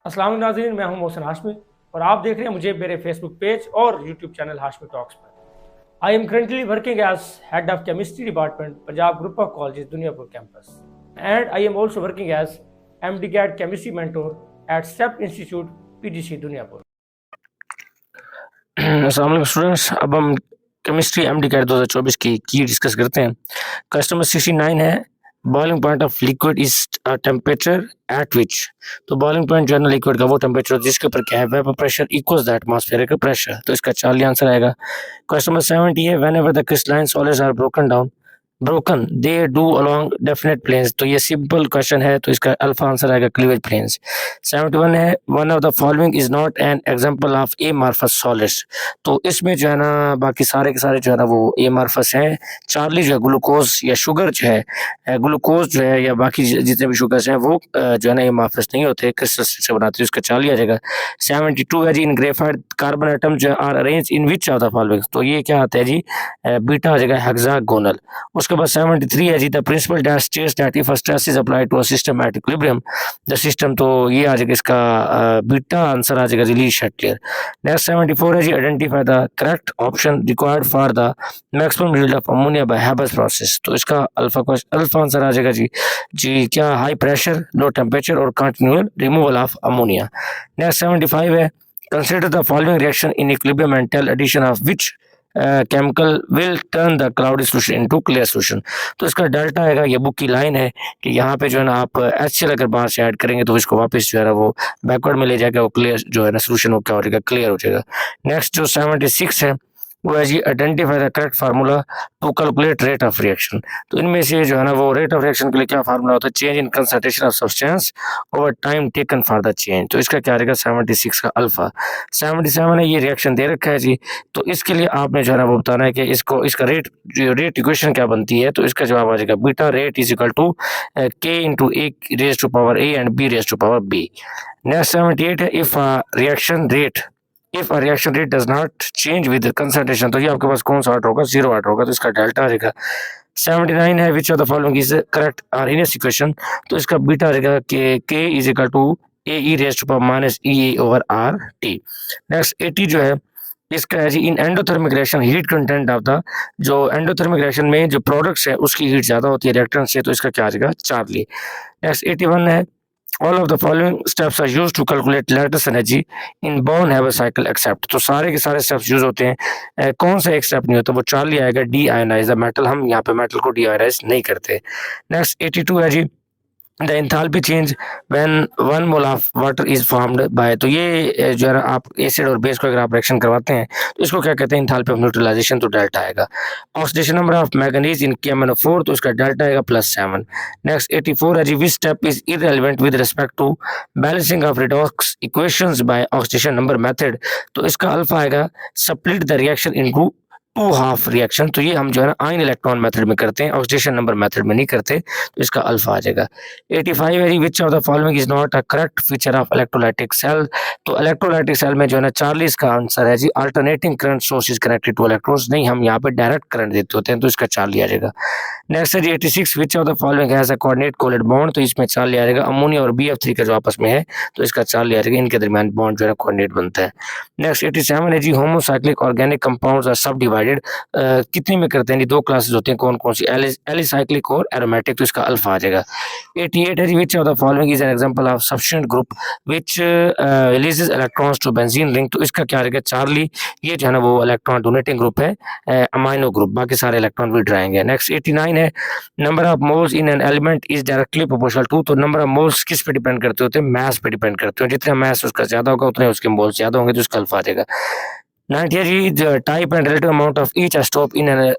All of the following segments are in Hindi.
अस्सलाम वालेकुम नाज़रीन, मैं हूं मोहसिन हाशमी और आप देख रहे हैं मुझे मेरे फेसबुक पेज और यूट्यूब चैनल हाशमी टॉक्स पर। I am currently working as head of chemistry department Punjab group of colleges Duniyapur campus and I am also working as MDCAT chemistry mentor at STEP Institute PDC Duniyapur. अस्सलाम वालेकुम स्टूडेंट्स। अब हम केमिस्ट्री एमडी कैट 2024 की डिस्कस करते हैं। क्वेश्चन नंबर 69 है, boiling point of liquid is temperature at विच। तो बॉइलिंग पॉइंट जो है ना लिक्विड का वो टेम्परेचर जिसके ऊपर क्या है, vapour pressure equals the atmospheric pressure. तो इसका चार्ली आंसर आएगा। क्वेश्चन नंबर 70 है, whenever the crystalline solids are broken they do along definite planes. तो ये सिंपल क्वेश्चन है, तो इसका अल्फा आंसर आएगा क्लीवेज प्लेन्स। 71 है, one of the following is not an example of amorphous solids. तो इसमें जो है ना बाकी सारे के सारे जो है ना वो एमार्फस हैं। चार्ली जो है ग्लूकोज या शुगर जो है, ग्लूकोज जो है या बाकी जितने भी शुगर्स हैं वो जो है ना एमार्फस नहीं होते, क्रिस्टल से बनाते हैं। उसका चार्ली आ जाएगा। 72 है जी, इन ग्रेफाइट कार्बन एटम जो are arrange in which of the following. तो ये क्या आता है जी, बीटा आ जाएगा हेक्सागोनल। उसके बाद 73 है जी, the principle that states that if stress is applied to a system at equilibrium the system. तो ये आ जाएगा इसका बीटा आंसर आ जाएगा जी, ली शैटलियर। नेक्स्ट 74 है जी, identify the correct option required for the maximum yield of ammonia by Haber's process. तो इसका अल्फा आंसर आ जाएगा जी क्या, हाई प्रेशर, लो टेम्परेचर और continual removal of ammonia. Next 75 है, consider the following reaction in equilibrium and tell addition of which chemical will turn the cloudy solution into clear solution. तो इसका डेल्टा आएगा, ये बुक की लाइन है कि यहाँ पे जो है ना आप HCl अगर बाहर से ऐड करेंगे तो इसको वापस जो है ना वो बैकवर्ड में ले जाएगा, वो क्लियर जो है ना सोल्यूशन वो क्या हो जाएगा, क्लियर हो जाएगा। नेक्स्ट जो 76 है वो है जी, identify the correct formula to calculate rate of reaction. तो इनमें से जो है ना वो रेट ऑफ रिएक्शन के लिए क्या फार्मूला होता है, change in concentration of substance over time taken for the change. तो इसका क्या रहेगा 76 का अल्फा। 77 है, ये रिएक्शन दे रखा है जी, तो इसके लिए आपने जो है ना वो बताना है कि इसको इसका रेट इक्वेशन क्या बनती है। तो इसका जवाब आ जाएगा beta rate is equal to K into A raise to power A and B raise to power B. Next 78 है, if reaction rate does not change with concentration. तो ये आपके पास कौन सा आर्ट होगा, 0 आर्ट होगा, तो इसका डेल्टा आ जाएगा। 79 है, which of the following is correct Arrhenius equation. तो इसका बीटा आ जाएगा K is equal to A E raise to power minus E A over R T. Next 80 जो है, इसका है जी, in endothermic reaction heat content of the, जो एंडोथर्मिक रिएक्शन में जो प्रोडक्ट्स है उसकी हीट ज्यादा होती है रिएक्टेंट से। तो इसका क्या आ जाएगा, चार्ली। नेक्स्ट 81 है, all of the following steps are used to calculate lattice energy in Born Haber cycle except. तो सारे के सारे स्टेप्स यूज होते हैं, कौन सा एक स्टेप नहीं होता, वो चार्ली आएगा, डी आयनाइज द मेटल। हम यहाँ पे मेटल को डी आयनाइज नहीं करते। नेक्स्ट 82 है जी, the enthalpy change when 1 mole of water is formed by. तो ये जो है ना आप एसिड और बेस को अगर आप रिएक्शन करवाते हैं तो इसको क्या कहते हैं, एंथैल्पी ऑफ न्यूट्रलाइजेशन। तो डेल्टा आएगा। Oxidation number of manganese in KMnO4, तो इसका डेल्टा आएगा +7। नेक्स्ट 84 है जी, which step is irrelevant with respect to balancing of redox equations by oxidation number method. तो इसका अल्फा आएगा, split the reaction into two half reaction. तो ये हम जो है ना आयन इलेक्ट्रॉन मेथड में करते हैं, ऑक्सीडेशन नंबर मेथड में नहीं करते। तो इसका अल्फा आ जाएगा। 85 है, which of the following is not a correct feature of electrolytic cell. तो इलेक्ट्रोलाइटिक सेल में जो है ना 40 का आंसर है जी, alternating current source is connected to electrons. नहीं, हम यहाँ पे डायरेक्ट करंट देते होते हैं, तो इसका 40 आ जाएगा। नेक्स्ट है जी 86, विच of the following has a coordinate covalent bond. तो इसमें 40 आ जाएगा। अमोनिया और BF3 का जो आपस में है तो इसका 40 आ जाएगा, इनके दरमियान बॉन्ड जो है कोऑर्डिनेट बनता है। नेक्स्ट 87 है जी, होमोसाइक्लिक ऑर्गेनिक कंपाउंड्स आर सब डिवाइडेड। कितने में करते हैं, दो क्लासेस होते हैं, कौन कौन सी, एलिसाइक्लिक और एरोमेटिक। तो इसका अल्फा आ जाएगा। 88 है जी, which of the following is an example of substituent group which releases electrons to benzene ring. तो इसका क्या रहेगा, चार्ली। ये जो है ना वो इलेक्ट्रॉन डोनेटिंग ग्रुप है, अमाइनो ग्रुप, बाकी सारे इलेक्ट्रॉन विड्रॉ आएंगे। नेक्स्ट 89 है, number of moles in an element is directly proportional to. तो नंबर ऑफ मोल्स किस पे डिपेंड करते होते हैं, मास पे डिपेंड करते हैं। जितना मास उसका ज्यादा होगा उतने उसके मोल्स ज्यादा होंगे, तो इसका अल्फा आ जाएगा। 90 जी, the type and relative amount of each isotope in an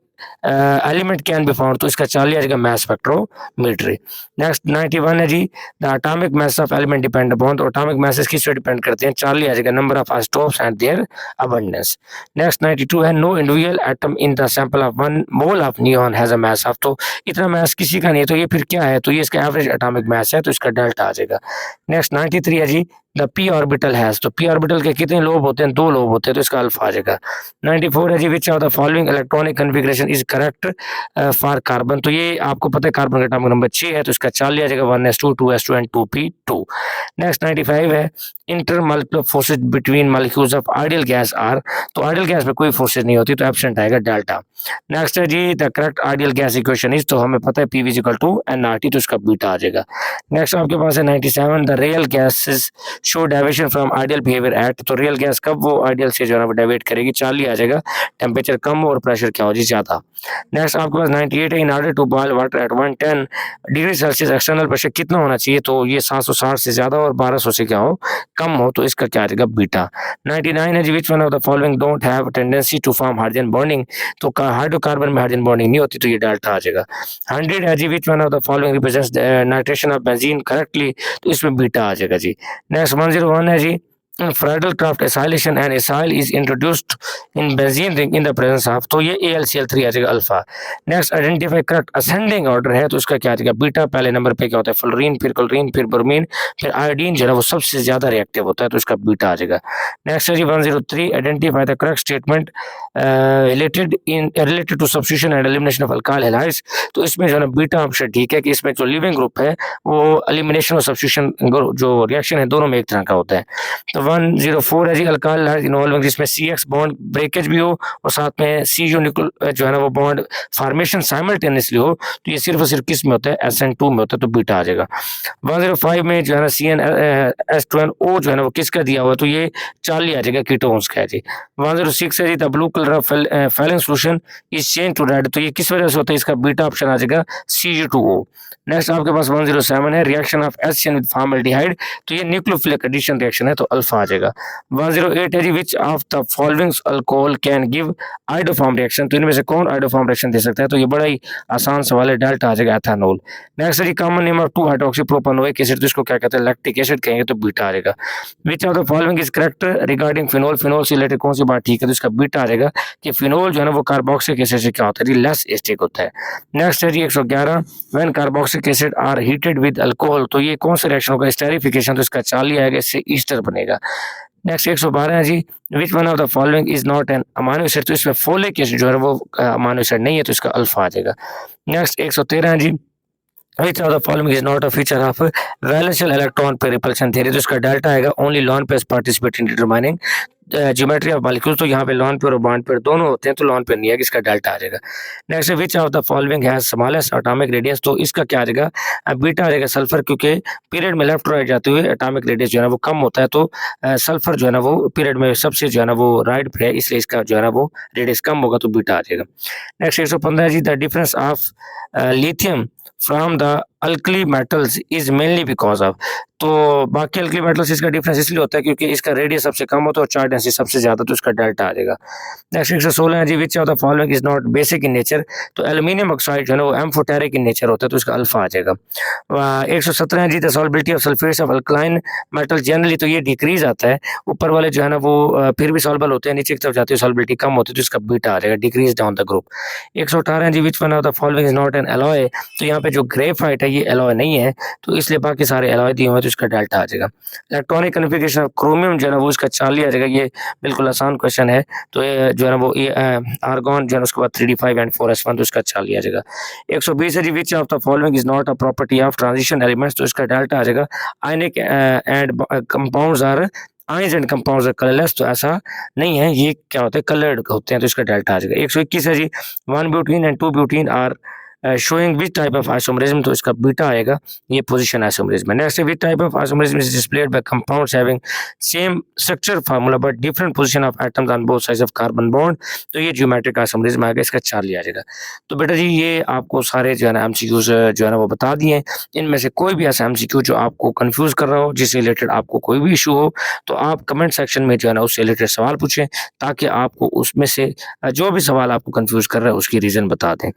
element can be found. तो इसका 40 आ जाएगा, मास स्पेक्ट्रोमेट्री। नेक्स्ट 91 है जी, the atomic mass of element depend upon. तो एटॉमिक मासेस किस पे डिपेंड करते हैं, 40 आ जाएगा, number of isotopes and their abundance. Next 92 है, no individual atom in the sample of 1 mole of neon has a mass of. तो इतना मास किसी का नहीं है, तो ये फिर क्या है, तो ये इसका एवरेज एटॉमिक मास है, तो इसका डेल्टा आ जाएगा। नेक्स्ट 93 है जी, द p ऑर्बिटल हैज। तो p ऑर्बिटल के कितने लोब होते हैं, 2 लोब होते हैं, तो इसका अल्फा आ जाएगा। 94 है जी, which of the following electronic configuration is correct for carbon. तो ये आपको पता है कार्बन का एटॉमिक नंबर 6 है, तो इसका 40 आ जाएगा, 1s2 2s2 and 2p2। Next 95 है, intermolecular forces between molecules of ideal gas are, तो आइडियल गैस में कोई फोर्सेज नहीं होती, तो एब्सेंट आएगा डेल्टा। नेक्स्ट है जी the correct ideal gas equation is, तो हमें पता है पी इक्वल टू एनआरटी, तो इसका बीटा आ जाएगा। नेक्स्ट आपके पास है 97 the real gases show deviation from ideal behaviour eight, तो रियल गैस कब वो आइडियल से जो है वो डेविएट करेगी, 40 आ जाएगा, टेम्परेचर कम और प्रेशर क्या हो जी ज़्यादा। नेक्स्ट आपके पास 98 है in order to boil water at 110 degree Celsius external pressure कितना होना चाहिए, तो ये 760 से ज़्यादा और 1200 से क्या हो कम हो, तो इसका क्या आ जाएगा बीटा। 99 है जी which one of the following don't have tendency to form hydrogen bonding, तो हाइड्रोकार्बन में हाइड्रोजन बॉन्डिंग नहीं होती, तो ये डेल्टा आ जाएगा। 100 है जी which one of the following represents nitration of benzene correctly, तो इसमें बीटा आ जाएगा जी। नेक्स्ट 101 है जी Friedel craft acylation and acyl is introduced in benzene ring in the presence of, तो ये AlCl3 आ जाएगा alpha. Next identify correct ascending order है, तो इसका क्या आ जाएगा बीटा। पहले नंबर पे क्या होता है फ्लोरीन, फिर क्लोरीन, फिर ब्रोमीन, फिर आयोडीन जो है वो सबसे ज्यादा रिएक्टिव होता है, तो इसका बीटा आ जाएगा। नेक्स्ट है जी 103 identify the correct statement related to substitution and elimination of alkyl halides, तो इसमें जो है ना बीटा ऑप्शन ठीक है कि इसमें जो लिविंग ग्रुप है वो एलिमिनेशन और सब्स्टिट्यूशन जो रिएक्शन है दोनों में एक तरह का होता है। तो 104 है जी अल्काइल हैलाइड इन्वॉल्विंग जिसमें CX बॉन्ड ब्रेकेज भी हो और साथ में CO न्यूक्लियर जो है ना वो बॉन्ड फॉर्मेशन साइमल्टेनियसली हो, तो ये सिर्फ और सिर्फ किस में होता है SN2 में होता है, तो बीटा आ जाएगा। 105 में जो है ना CnS2nO जो है ना वो किसका दिया हुआ है, तो ये 40 आ जाएगा कीटोन्स का है जी। 106 है जी the blue colour of Fehling solution is change to red, तो ये किस वजह से होता है, इसका बीटा ऑप्शन आ जाएगा Cu2O। नेक्स्ट आपके पास 107 है reaction of HCN with formaldehyde, तो ये न्यूक्लियोफिलिक एडिशन रिएक्शन है, तो अल्फा आ जाएगा। 108 है जी which of the following alcohol can give iodoform reaction, तो इनमें से कौन आइडोफॉर्म रिएक्शन दे सकता है, तो ये बड़ा ही आसान सवाल है, डेल्टा आ जाएगा एथेनॉल। नेक्स्ट है जी common name of 2 hydroxy propanoic acid, तो इसको क्या कहते हैं लैक्टिक एसिड कहेंगे, तो बीटा आ जाएगा। विच of the following is correct regarding phenol, phenol से रिलेटेड कौन सी बात ठीक है, तो इसका बीटा आ जाएगा कि फिनोल जो है ना वो कार्बोक्सिलिक एसिड से क्या होता है जी लेस एसिडिक होता है। नेक्स्ट है जी 111 when carboxylic acid are heated with alcohol, तो ये कौन सा रिएक्शन होगा स्टेरिफिकेशन, तो इसका 40 आएगा, इससे ईस्टर बनेगा। नेक्स्ट 112 है जी which one of the following is not an amino acid, तो इसमें फोलिक एसिड जो है वो अमाइनो एसिड नहीं है, तो इसका अल्फा आ जाएगा। नेक्स्ट 113 है जी which of the following is not a feature of valential electron pair repulsion theory, तो इसका डेल्टा आएगा only lawn pairs participate in determining geometry of molecules, तो यहाँ पे लॉन पेयर और बॉन्ड पेयर दोनों होते हैं, तो लॉन पेयर नहीं है, इसका डेल्टा आ जाएगा। Next which of the following has smallest atomic radius, तो इसका क्या आ जाएगा बीटा आ जाएगा सल्फर, क्योंकि पीरियड में लेफ्ट राइट जाते हुए एटॉमिक रेडियस जो है ना वो कम होता है, तो सल्फर जो है ना वो पीरियड में सबसे जो है ना वो राइट पे है, इसलिए इसका जो है ना वो रेडियस कम होगा, तो बीटा आ जाएगा। नेक्स्ट 115 जी the difference of lithium from the alkali metals is mainly because of, तो बाकी अल्कली मेटल्स इसका डिफरेंस इसलिए होता है क्योंकि इसका रेडियस सबसे कम होता है और चार्ज डेंसिटी सबसे ज्यादा, तो इसका डेल्टा आ जाएगा। नेक्स्ट 116 है जी which of the following is not basic in nature, तो एल्यूमिनियम ऑक्साइड जो है ना वो एम्फोटेरिक इन नेचर होता है, तो इसका अल्फा आ जाएगा। 117 है जी the solubility of sulphates of alkaline metal generally, तो ये डिक्रीज आता है, ऊपर वाले जो है ना वो फिर भी सॉल्बल होते हैं, नीचे की तरफ जाते हैं सॉल्बिलिटी कम होती है, तो इसका बीटा आ जाएगा डिक्रीज डाउन द ग्रुप। 118 है जी which one of the following is not an alloy, तो यहाँ पे जो ग्रेफाइट है ये एलॉय नहीं है, तो इसलिए बाकी सारे एलॉय दिए हुए हैं, तो इसका डेल्टा आ जाएगा। इलेक्ट्रॉनिक कन्फिगरेशन ऑफ क्रोमियम जो है ना वो इसका 40 आ जाएगा, ये बिल्कुल आसान क्वेश्चन है, तो ये जो है ना वो आर्गॉन जो है उसके बाद 3d5 एंड 4s1, तो इसका 40 आ जाएगा। 120 है जी which of the following is not a property of transition elements, तो इसका डेल्टा आ जाएगा। Ionic and compounds are ions and compounds are colourless, तो ऐसा नहीं है, ये क्या होते हैं कलर्ड होते हैं, तो इसका डेल्टा आ जाएगा। 121 है जी 1 butene and 2 butene are showing which type of isomerism, तो इसका बीटा आएगा, ये पोजीशन आइसोमरिज्म है। Next which type of isomerism is displayed by compounds having same structure formula but different position of atoms on both sides of carbon bond, तो ये ज्योमेट्रिक आइसोमरिज्म आएगा, इसका 40 आ जाएगा। तो बेटा जी ये आपको सारे जो है ना MCQs जो है ना वो बता दिए, इनमें से कोई भी ऐसा MCQ जो आपको कंफ्यूज कर रहा हो, जिससे रिलेटेड आपको कोई भी इशू हो, तो आप कमेंट सेक्शन में जो है ना उससे रिलेटेड सवाल पूछें, ताकि आपको उसमें से जो भी सवाल आपको कंफ्यूज कर रहा है उसकी रीजन बता दें।